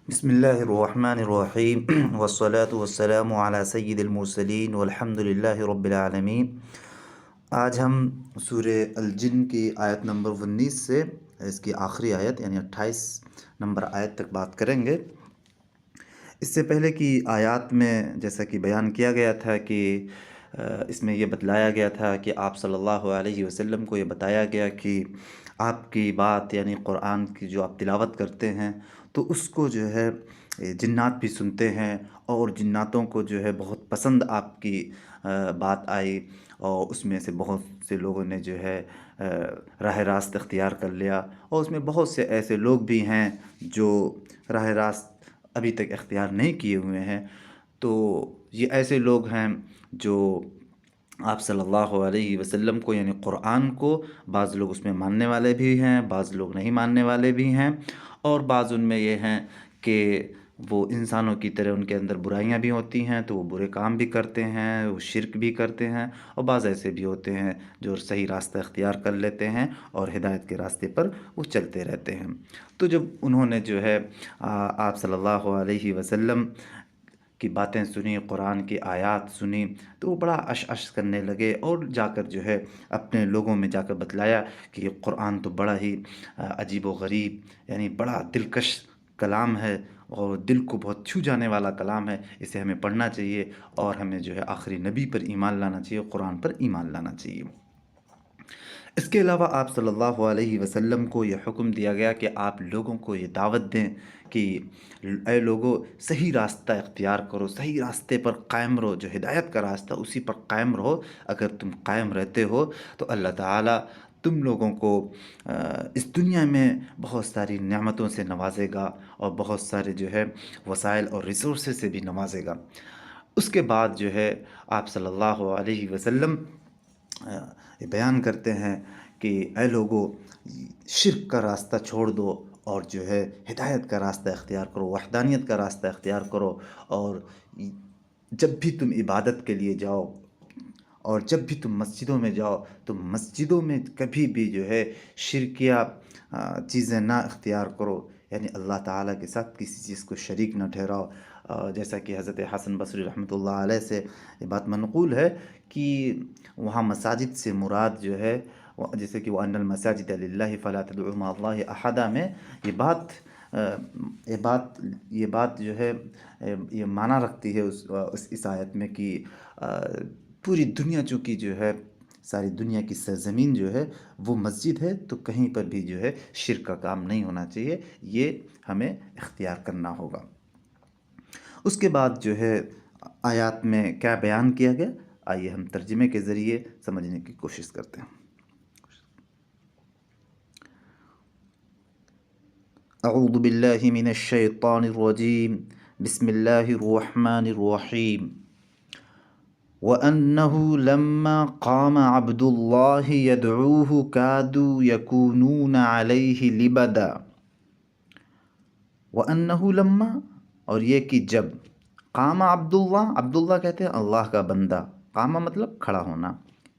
بسم اللہ الرحمن الرحیم والصلاة والسلام علی سید المرسلین والحمد للہ رب العالمین۔ آج ہم سورہ الجن کی آیت نمبر 19 سے اس کی آخری آیت یعنی 28 نمبر آیت تک بات کریں گے۔ اس سے پہلے کی آیات میں جیسا کہ بیان کیا گیا تھا کہ اس میں یہ بتلایا گیا تھا کہ آپ صلی اللہ علیہ وسلم کو یہ بتایا گیا کہ آپ کی بات یعنی قرآن کی جو آپ تلاوت کرتے ہیں تو اس کو جو ہے جنات بھی سنتے ہیں، اور جناتوں کو جو ہے بہت پسند آپ کی بات آئی، اور اس میں سے بہت سے لوگوں نے جو ہے راہ راست اختیار کر لیا، اور اس میں بہت سے ایسے لوگ بھی ہیں جو راہ راست ابھی تک اختیار نہیں کیے ہوئے ہیں۔ تو یہ ایسے لوگ ہیں جو آپ صلی اللہ علیہ وسلم کو یعنی قرآن کو، بعض لوگ اس میں ماننے والے بھی ہیں، بعض لوگ نہیں ماننے والے بھی ہیں، اور بعض ان میں یہ ہیں کہ وہ انسانوں کی طرح ان کے اندر برائیاں بھی ہوتی ہیں تو وہ برے کام بھی کرتے ہیں، وہ شرک بھی کرتے ہیں، اور بعض ایسے بھی ہوتے ہیں جو صحیح راستہ اختیار کر لیتے ہیں اور ہدایت کے راستے پر وہ چلتے رہتے ہیں۔ تو جب انہوں نے جو ہے آپ صلی اللہ علیہ وسلم کی باتیں سنی، قرآن کی آیات سنی، تو وہ بڑا اش کرنے لگے، اور جا کر جو ہے اپنے لوگوں میں جا کر بتلایا کہ یہ قرآن تو بڑا ہی عجیب و غریب یعنی بڑا دلکش کلام ہے، اور دل کو بہت چھو جانے والا کلام ہے، اسے ہمیں پڑھنا چاہیے، اور ہمیں جو ہے آخری نبی پر ایمان لانا چاہیے، قرآن پر ایمان لانا چاہیے۔ اس کے علاوہ آپ صلی اللہ علیہ وسلم کو یہ حکم دیا گیا کہ آپ لوگوں کو یہ دعوت دیں کہ اے لوگوں، صحیح راستہ اختیار کرو، صحیح راستے پر قائم رہو، جو ہدایت کا راستہ اسی پر قائم رہو۔ اگر تم قائم رہتے ہو تو اللہ تعالیٰ تم لوگوں کو اس دنیا میں بہت ساری نعمتوں سے نوازے گا، اور بہت سارے جو ہے وسائل اور ریسورسز سے بھی نوازے گا۔ اس کے بعد جو ہے آپ صلی اللہ علیہ وسلم یہ بیان کرتے ہیں کہ اے لوگو، شرک کا راستہ چھوڑ دو، اور جو ہے ہدایت کا راستہ اختیار کرو، وحدانیت کا راستہ اختیار کرو، اور جب بھی تم عبادت کے لیے جاؤ اور جب بھی تم مسجدوں میں جاؤ تو مسجدوں میں کبھی بھی جو ہے شرکیہ چیزیں نہ اختیار کرو، یعنی اللہ تعالیٰ کے ساتھ کسی چیز کو شریک نہ ٹھہراؤ۔ جیسا کہ حضرت حسن بصری رحمۃ اللہ علیہ سے یہ بات منقول ہے کہ وہاں مساجد سے مراد جو ہے جیسے کہ وہ ان المساجد للہ فلا تدعوا مع اللہ احدا میں یہ بات یہ بات جو ہے یہ معنی رکھتی ہے اس آیت میں کہ پوری دنیا چونکہ جو ہے ساری دنیا کی سرزمین جو ہے وہ مسجد ہے، تو کہیں پر بھی جو ہے شرک کا کام نہیں ہونا چاہیے، یہ ہمیں اختیار کرنا ہوگا۔ اس کے بعد جو ہے آیات میں کیا بیان کیا گیا، آئیے ہم ترجمے کے ذریعے سمجھنے کی کوشش کرتے ہیں۔ اعوذ باللہ من الشیطان الرجیم، بسم اللہ الرحمن الرحیم۔ وَأَنَّهُ لَمَّا قَامَ عَبْدُ اللَّهِ يَدْعُوهُ كَادُوا يَكُونُونَ عَلَيْهِ لِبَدًا۔ وَأَنَّهُ لَمَّا، اور یہ کہ جب قام عبداللہ کہتے ہیں اللہ کا بندہ، قام مطلب کھڑا ہونا،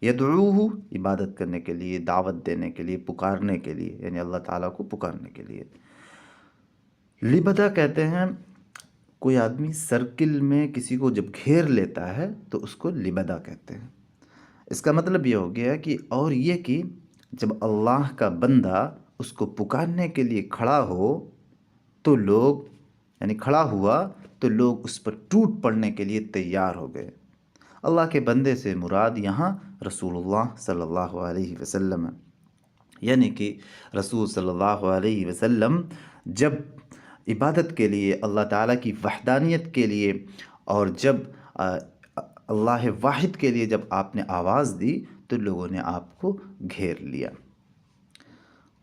یدعوہ عبادت کرنے کے لیے، دعوت دینے کے لیے، پکارنے کے لیے، یعنی اللہ تعالیٰ کو پکارنے کے لیے۔ لبدا کہتے ہیں کوئی آدمی سرکل میں کسی کو جب گھیر لیتا ہے تو اس کو لبدا کہتے ہیں۔ اس کا مطلب یہ ہو گیا کہ اور یہ کہ جب اللہ کا بندہ اس کو پکارنے کے لیے کھڑا ہو تو لوگ یعنی کھڑا ہوا تو لوگ اس پر ٹوٹ پڑنے کے لیے تیار ہو گئے۔ اللہ کے بندے سے مراد یہاں رسول اللہ صلی اللہ علیہ وسلم ہے، یعنی کہ رسول صلی اللہ علیہ وسلم جب عبادت کے لیے، اللہ تعالیٰ کی وحدانیت کے لیے، اور جب اللہ واحد کے لیے جب آپ نے آواز دی تو لوگوں نے آپ کو گھیر لیا۔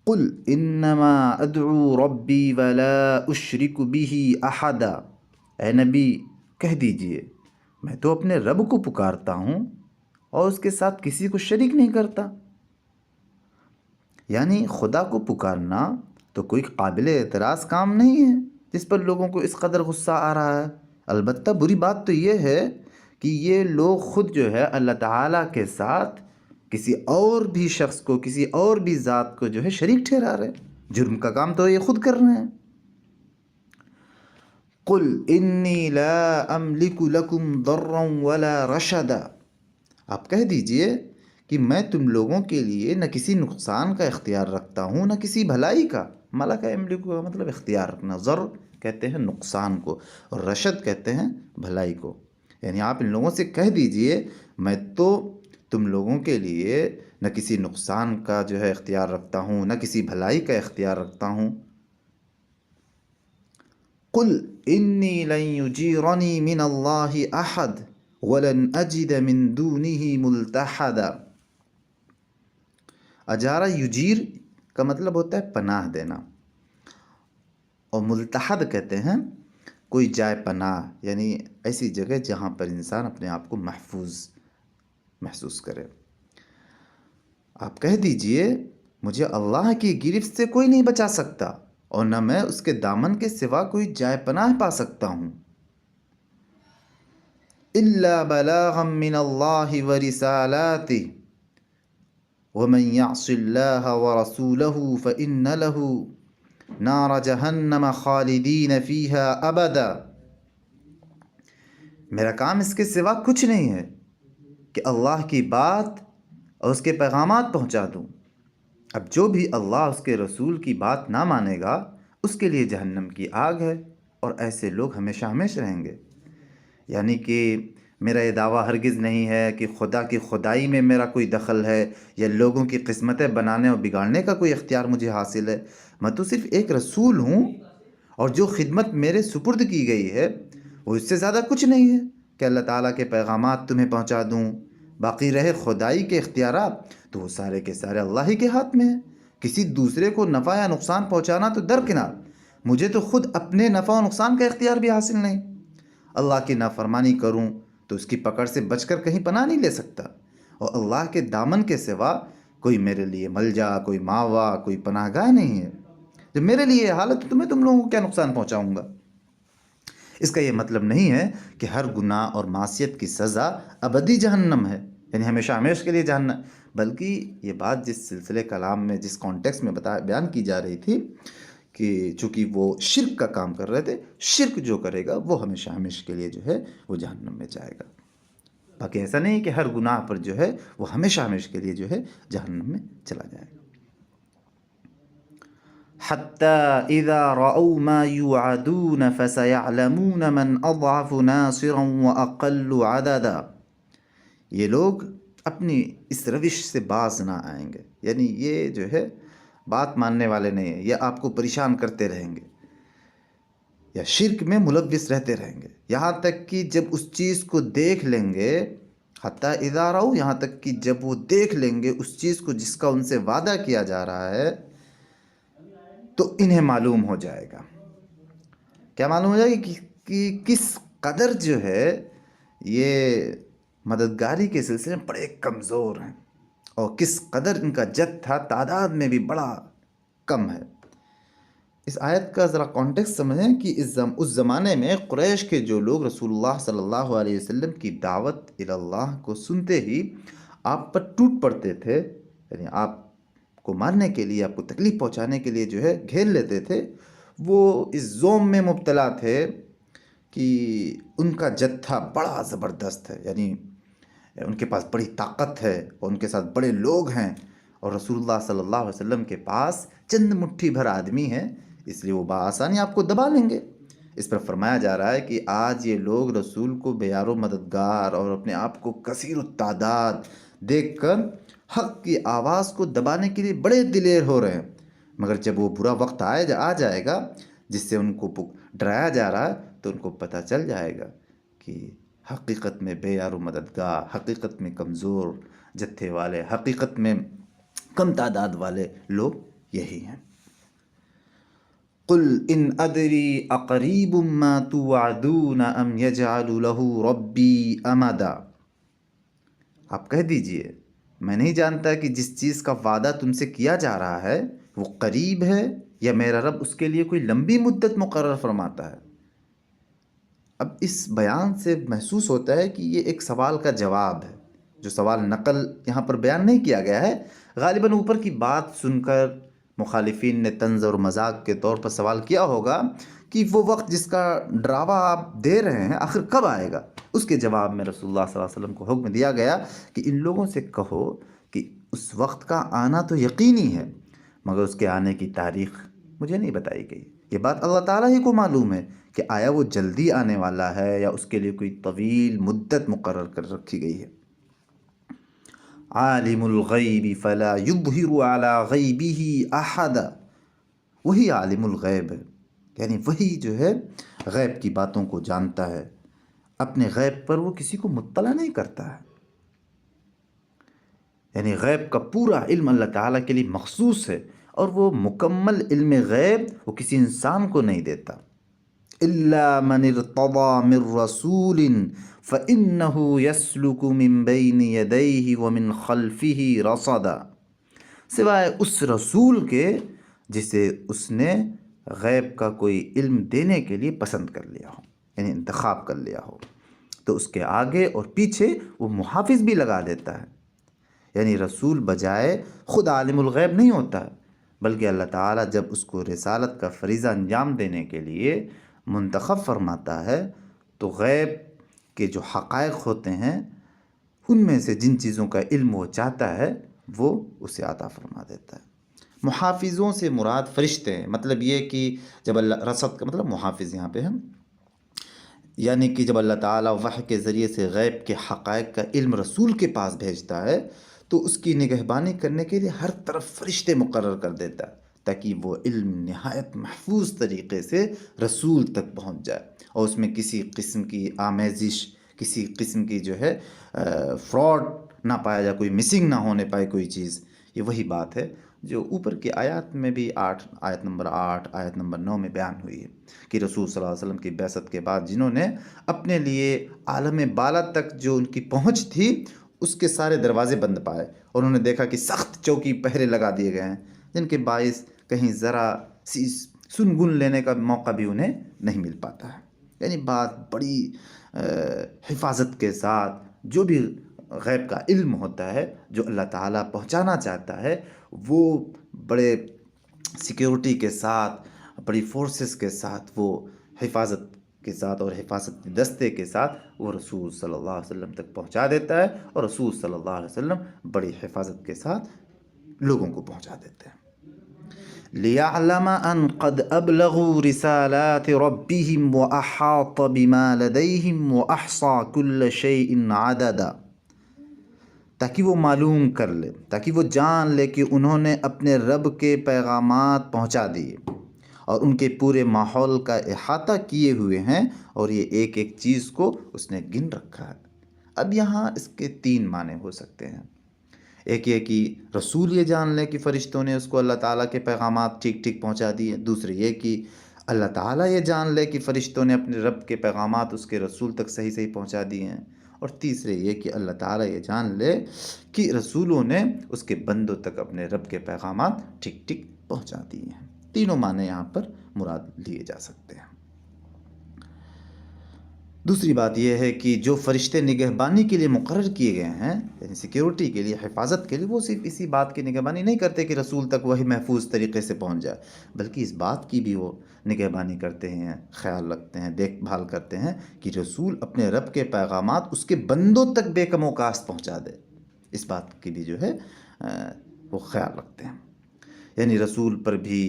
قل انما ادعو ربی ولا اشرک به احدا، اے نبی کہہ دیجئے میں تو اپنے رب کو پکارتا ہوں اور اس کے ساتھ کسی کو شریک نہیں کرتا۔ یعنی خدا کو پکارنا تو کوئی قابل اعتراض کام نہیں ہے جس پر لوگوں کو اس قدر غصہ آ رہا ہے۔ البتہ بری بات تو یہ ہے کہ یہ لوگ خود جو ہے اللہ تعالیٰ کے ساتھ کسی اور بھی شخص کو، کسی اور بھی ذات کو جو ہے شریک ٹھہرا رہے ہیں۔ جرم کا کام تو یہ خود کر رہے ہیں۔ قل انی لا املک لکم ضرا ولا رشدا، آپ کہہ دیجئے کہ میں تم لوگوں کے لیے نہ کسی نقصان کا اختیار رکھتا ہوں نہ کسی بھلائی کا۔ ملک املک کا مطلب اختیار رکھنا، ضر کہتے ہیں نقصان کو اور رشد کہتے ہیں بھلائی کو۔ یعنی آپ ان لوگوں سے کہہ دیجئے میں تو تم لوگوں کے لیے نہ کسی نقصان کا جو ہے اختیار رکھتا ہوں نہ کسی بھلائی کا اختیار رکھتا ہوں۔ قل انی لن یجیرنی من اللہ احد ولن اجد من دونہ ملتحدا۔ اجارہ یجیر کا مطلب ہوتا ہے پناہ دینا، اور ملتحد کہتے ہیں کوئی جائے پناہ، یعنی ایسی جگہ جہاں پر انسان اپنے آپ کو محفوظ محسوس کرے۔ آپ کہہ دیجئے مجھے اللہ کی گرفت سے کوئی نہیں بچا سکتا اور نہ میں اس کے دامن کے سوا کوئی جائے پناہ پا سکتا ہوں۔ الا بلاغا من اللہ ورسالاتہ ومن يعص الله ورسوله فإن له نار جہنم خالدین فیها ابدا۔ میرا کام اس کے سوا کچھ نہیں ہے کہ اللہ کی بات اور اس کے پیغامات پہنچا دوں۔ اب جو بھی اللہ اس کے رسول کی بات نہ مانے گا اس کے لیے جہنم کی آگ ہے، اور ایسے لوگ ہمیشہ ہمیشہ رہیں گے۔ یعنی کہ میرا یہ دعویٰ ہرگز نہیں ہے کہ خدا کی خدائی میں میرا کوئی دخل ہے یا لوگوں کی قسمتیں بنانے اور بگاڑنے کا کوئی اختیار مجھے حاصل ہے۔ میں تو صرف ایک رسول ہوں، اور جو خدمت میرے سپرد کی گئی ہے وہ اس سے زیادہ کچھ نہیں ہے کہ اللہ تعالیٰ کے پیغامات تمہیں پہنچا دوں۔ باقی رہے خدائی کے اختیارات تو وہ سارے کے سارے اللہ ہی کے ہاتھ میں ہیں۔ کسی دوسرے کو نفع یا نقصان پہنچانا تو درکنار، مجھے تو خود اپنے نفع و نقصان کا اختیار بھی حاصل نہیں۔ اللہ کی نافرمانی کروں تو اس کی پکڑ سے بچ کر کہیں پناہ نہیں لے سکتا، اور اللہ کے دامن کے سوا کوئی میرے لیے ملجا، کوئی ماوا، کوئی پناہ گاہ نہیں ہے۔ جب میرے لیے یہ حالت تو میں تم لوگوں کو کیا نقصان پہنچاؤں گا؟ اس کا یہ مطلب نہیں ہے کہ ہر گناہ اور معصیت کی سزا ابدی جہنم ہے، یعنی ہمیشہ ہمیشہ کے لیے جہنم، بلکہ یہ بات جس سلسلے کلام میں جس کانٹیکس میں بیان کی جا رہی تھی کہ چونکہ وہ شرک کا کام کر رہے تھے، شرک جو کرے گا وہ ہمیشہ ہمیشہ کے لیے جو ہے وہ جہنم میں جائے گا۔ باقی ایسا نہیں کہ ہر گناہ پر جو ہے وہ ہمیشہ ہمیشہ کے لیے جو ہے جہنم میں چلا جائے گا۔ حتی اذا رأوا ما یوعدون فسیعلمون من اضعف ناصرا واقل عددا۔ یہ لوگ اپنی اس روش سے باز نہ آئیں گے، یعنی یہ جو ہے بات ماننے والے نہیں ہیں، یہ آپ کو پریشان کرتے رہیں گے یا شرک میں ملوث رہتے رہیں گے، یہاں تک کہ جب اس چیز کو دیکھ لیں گے، حتیٰ اذا رأوا، یہاں تک کہ جب وہ دیکھ لیں گے اس چیز کو جس کا ان سے وعدہ کیا جا رہا ہے، تو انہیں معلوم ہو جائے گا۔ کیا معلوم ہو جائے گا کہ کس قدر جو ہے یہ مددگاری کے سلسلے میں بڑے کمزور ہیں، اور کس قدر ان کا جد تھا تعداد میں بھی بڑا کم ہے۔ اس آیت کا ذرا کانٹیکس سمجھیں کہ اس زمانے میں قریش کے جو لوگ رسول اللہ صلی اللہ علیہ وسلم کی دعوت اللہ کو سنتے ہی آپ پر ٹوٹ پڑتے تھے، یعنی آپ کو مارنے کے لیے، آپ کو تکلیف پہنچانے کے لیے جو ہے گھیر لیتے تھے، وہ اس زوم میں مبتلا تھے کہ ان کا جتھا بڑا زبردست ہے، یعنی ان کے پاس بڑی طاقت ہے اور ان کے ساتھ بڑے لوگ ہیں، اور رسول اللہ صلی اللہ علیہ وسلم کے پاس چند مٹھی بھر آدمی ہیں، اس لیے وہ بآسانی آپ کو دبا لیں گے۔ اس پر فرمایا جا رہا ہے کہ آج یہ لوگ رسول کو بے و مددگار اور اپنے آپ کو کثیر التعداد دیکھ کر حق کی آواز کو دبانے کے لیے بڑے دلیر ہو رہے ہیں، مگر جب وہ برا وقت آ جائے گا جس سے ان کو ڈرایا جا رہا ہے تو ان کو پتہ چل جائے گا کہ حقیقت میں بے یار و مددگار، حقیقت میں کمزور جتھے والے، حقیقت میں کم تعداد والے لوگ یہی ہیں۔ قل ان ادری اقریب ما توعدون ام یجعل له ربی امدا۔ آپ کہہ دیجئے میں نہیں جانتا کہ جس چیز کا وعدہ تم سے کیا جا رہا ہے وہ قریب ہے یا میرا رب اس کے لیے کوئی لمبی مدت مقرر فرماتا ہے۔ اب اس بیان سے محسوس ہوتا ہے کہ یہ ایک سوال کا جواب ہے، جو سوال نقل یہاں پر بیان نہیں کیا گیا ہے، غالباً اوپر کی بات سن کر مخالفین نے طنز اور مذاق کے طور پر سوال کیا ہوگا کہ وہ وقت جس کا ڈراوا آپ دے رہے ہیں آخر کب آئے گا؟ اس کے جواب میں رسول اللہ صلی اللہ علیہ وسلم کو حکم دیا گیا کہ ان لوگوں سے کہو کہ اس وقت کا آنا تو یقینی ہے، مگر اس کے آنے کی تاریخ مجھے نہیں بتائی گئی۔ یہ بات اللہ تعالیٰ ہی کو معلوم ہے کہ آیا وہ جلدی آنے والا ہے یا اس کے لیے کوئی طویل مدت مقرر کر رکھی گئی ہے۔ عالم الغیب فلا یظہر علی غیبہ احدا، وہی عالم الغیب ہے، یعنی وہی جو ہے غیب کی باتوں کو جانتا ہے، اپنے غیب پر وہ کسی کو مطلع نہیں کرتا ہے۔ یعنی غیب کا پورا علم اللہ تعالیٰ کے لیے مخصوص ہے، اور وہ مکمل علم غیب وہ کسی انسان کو نہیں دیتا۔ إِلَّا مَنِ ارْتَضَىٰ مِن رَّسُولٍ فَإِنَّهُ يَسْلُكُ مِن بَيْنِ يَدَيْهِ وَمِن خَلْفِهِ رَصَدًا، سوائے اس رسول کے جسے اس نے غیب کا کوئی علم دینے کے لیے پسند کر لیا ہو، یعنی انتخاب کر لیا ہو، تو اس کے آگے اور پیچھے وہ محافظ بھی لگا دیتا ہے۔ یعنی رسول بجائے خود عالم الغیب نہیں ہوتا ہے، بلکہ اللہ تعالیٰ جب اس کو رسالت کا فریضہ انجام دینے کے لیے منتخب فرماتا ہے تو غیب کے جو حقائق ہوتے ہیں ان میں سے جن چیزوں کا علم وہ چاہتا ہے وہ اسے عطا فرما دیتا ہے۔ محافظوں سے مراد فرشتے ہیں، مطلب یہ کہ جب اللہ، رصد کا مطلب محافظ یہاں پہ ہیں، یعنی کہ جب اللہ تعالیٰ وحی کے ذریعے سے غیب کے حقائق کا علم رسول کے پاس بھیجتا ہے تو اس کی نگہبانی کرنے کے لیے ہر طرف فرشتے مقرر کر دیتا ہے تاکہ وہ علم نہایت محفوظ طریقے سے رسول تک پہنچ جائے، اور اس میں کسی قسم کی آمیزش، کسی قسم کی جو ہے فراڈ نہ پایا جائے، کوئی مسنگ نہ ہونے پائے کوئی چیز۔ یہ وہی بات ہے جو اوپر کی آیات میں بھی آیت نمبر 8، آیت نمبر 9 میں بیان ہوئی ہے کہ رسول صلی اللہ علیہ وسلم کی بعثت کے بعد جنہوں نے اپنے لیے عالم بالا تک جو ان کی پہنچ تھی اس کے سارے دروازے بند پائے، اور انہوں نے دیکھا کہ سخت چوکی پہرے لگا دیے گئے ہیں جن کے باعث کہیں ذرا سی سنگن لینے کا موقع بھی انہیں نہیں مل پاتا ہے۔ یعنی بات بڑی حفاظت کے ساتھ جو بھی غیب کا علم ہوتا ہے جو اللہ تعالیٰ پہنچانا چاہتا ہے وہ بڑے سیکیورٹی کے ساتھ، بڑی فورسز کے ساتھ، وہ حفاظت کے ساتھ اور حفاظت دستے کے ساتھ وہ رسول صلی اللہ علیہ وسلم تک پہنچا دیتا ہے، اور رسول صلی اللہ علیہ وسلم بڑی حفاظت کے ساتھ لوگوں کو پہنچا دیتے ہیں۔ لِيَعْلَمَ أَنْ قَدْ أَبْلَغُوا رِسَالَاتِ رَبِّهِمْ وَأَحَاطَ بِمَا لَدَيْهِمْ وَأَحْصَى كُلَّ شَيْءٍ عَدَدًا، تاکہ وہ معلوم کر لے، تاکہ وہ جان لے کہ انہوں نے اپنے رب کے پیغامات پہنچا دیے اور ان کے پورے ماحول کا احاطہ کیے ہوئے ہیں، اور یہ ایک ایک چیز کو اس نے گن رکھا ہے۔ اب یہاں اس کے 3 معنی ہو سکتے ہیں۔ ایک یہ کہ رسول یہ جان لے کہ فرشتوں نے اس کو اللہ تعالیٰ کے پیغامات ٹھیک ٹھیک پہنچا دیے، دوسرے یہ کہ اللہ تعالیٰ یہ جان لے کہ فرشتوں نے اپنے رب کے پیغامات اس کے رسول تک صحیح صحیح پہنچا دیے ہیں، اور تیسرے یہ کہ اللہ تعالیٰ یہ جان لے کہ رسولوں نے اس کے بندوں تک اپنے رب کے پیغامات ٹھیک ٹھیک پہنچا دیے ہیں۔ تینوں معنی یہاں پر مراد لیے جا سکتے ہیں۔ دوسری بات یہ ہے کہ جو فرشتے نگہبانی کے لیے مقرر کیے گئے ہیں، یعنی سیکیورٹی کے لیے، حفاظت کے لیے، وہ صرف اسی بات کی نگہبانی نہیں کرتے کہ رسول تک وہی محفوظ طریقے سے پہنچ جائے، بلکہ اس بات کی بھی وہ نگہبانی کرتے ہیں، خیال رکھتے ہیں، دیکھ بھال کرتے ہیں کہ رسول اپنے رب کے پیغامات اس کے بندوں تک بے کم و کاست پہنچا دے۔ اس بات کی بھی جو ہے وہ خیال رکھتے ہیں۔ یعنی رسول پر بھی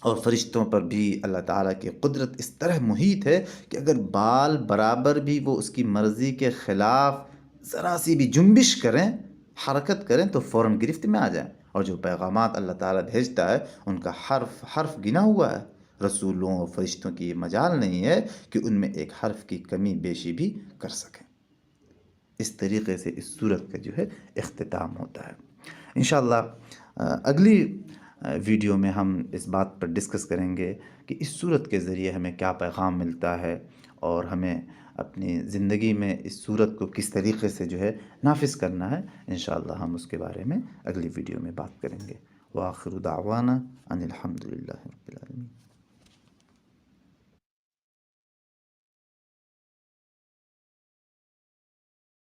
اور فرشتوں پر بھی اللہ تعالیٰ کی قدرت اس طرح محیط ہے کہ اگر بال برابر بھی وہ اس کی مرضی کے خلاف ذرا سی بھی جنبش کریں، حرکت کریں، تو فوراً گرفت میں آ جائیں، اور جو پیغامات اللہ تعالیٰ بھیجتا ہے ان کا حرف حرف گنا ہوا ہے۔ رسولوں اور فرشتوں کی یہ مجال نہیں ہے کہ ان میں ایک حرف کی کمی بیشی بھی کر سکیں۔ اس طریقے سے اس سورت کا جو ہے اختتام ہوتا ہے۔ انشاءاللہ اگلی ویڈیو میں ہم اس بات پر ڈسکس کریں گے کہ اس سورت کے ذریعے ہمیں کیا پیغام ملتا ہے، اور ہمیں اپنی زندگی میں اس سورت کو کس طریقے سے جو ہے نافذ کرنا ہے۔ انشاءاللہ ہم اس کے بارے میں اگلی ویڈیو میں بات کریں گے۔ وآخر دعوانا ان الحمد للہ رب العالمین۔